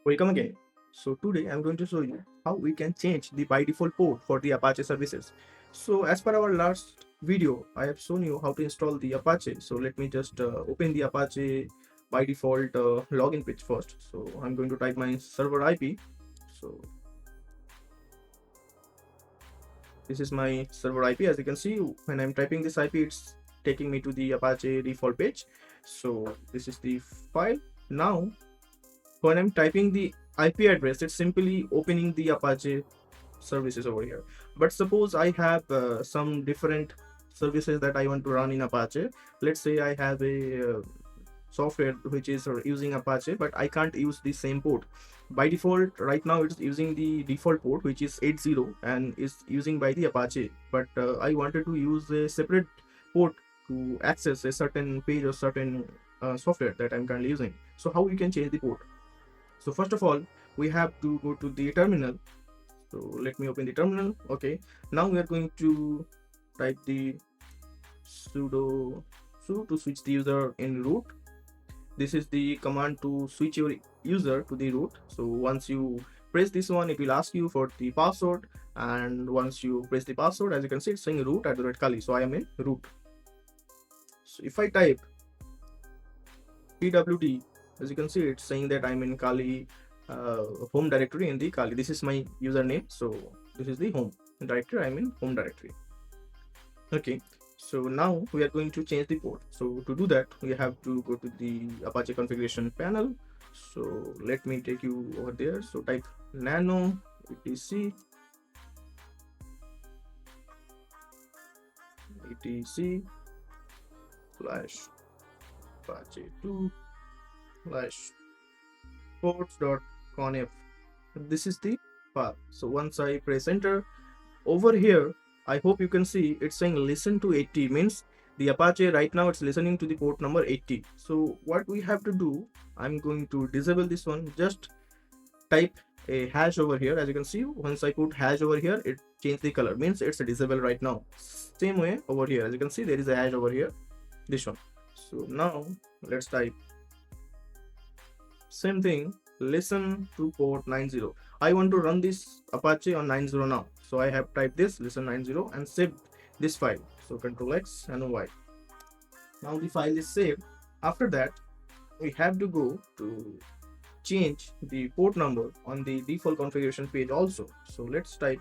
Welcome again. So today I'm going to show you how we can change the by default port for the Apache services. So as per our last video, I have shown you how to install the Apache. So let me just open the Apache by default login page first. So I'm going to type my server IP. So this is my server IP. As you can see, when I'm typing this IP, it's taking me to the Apache default page. So this is the file. Now when I'm typing the IP address, it's simply opening the Apache services over here. But suppose I have some different services that I want to run in Apache. Let's say I have a software which is using Apache, but I can't use the same port. By default, right now it's using the default port, which is 80 and is using by the Apache. But I wanted to use a separate port to access a certain page or certain software that I'm currently using. So how we can change the port? So first of all, we have to go to the terminal. So let me open the terminal. Okay, now we are going to type the sudo to switch the user in root. This is the command to switch your user to the root. So once you press this one, it will ask you for the password, and once you press the password, as you can see, it's saying root @kali. So I am in root. So if I type pwd, as you can see, it's saying that I'm in Kali home directory in the Kali. This is my username. So this is the home directory. I'm in home directory. Okay, so now we are going to change the port. So to do that, we have to go to the Apache configuration panel. So let me take you over there. So type nano etc slash Apache 2 slash ports.conf. This is the path. So once I press enter, over here I hope you can see it's saying listen to 80, means the Apache right now it's listening to the port number 80. So what we have to do, I'm going to disable this one. Just type a hash over here. As you can see, once I put hash over here, it changed the color, means it's disabled right now. Same way over here, as you can see, there is a hash over here, this one. So now let's type same thing, listen to port 90. I want to run this Apache on 90 now. So I have typed this listen 90 and saved this file. So Control X and Y. Now the file is saved. After that, we have to go to change the port number on the default configuration page also. So let's type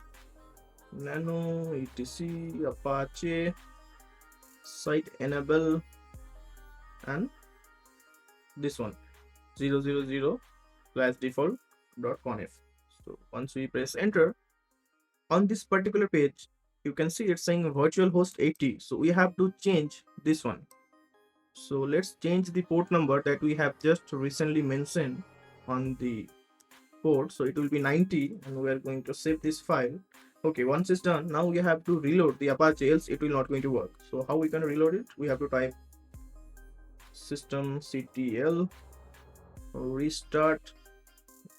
nano etc Apache site enable and this one 000 slash default.conf. So once we press enter, on this particular page you can see it's saying virtual host 80. So we have to change this one. So let's change the port number that we have just recently mentioned on the port. So it will be 90 and we are going to save this file. Okay, once it's done, now we have to reload the Apache, else it will not going to work. So how we can reload it? We have to type systemctl restart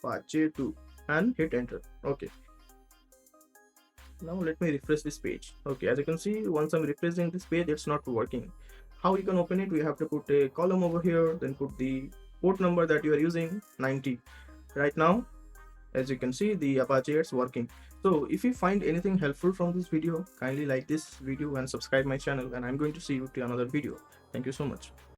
Apache 2 and hit enter. Okay, now let me refresh this page. Okay, as you can see, once I'm refreshing this page, it's not working. How you can open it? We have to put a column over here, then put the port number that you are using, 90. Right now, as you can see, the Apache is working. So if you find anything helpful from this video, kindly like this video and subscribe my channel, and I'm going to see you to another video. Thank you so much.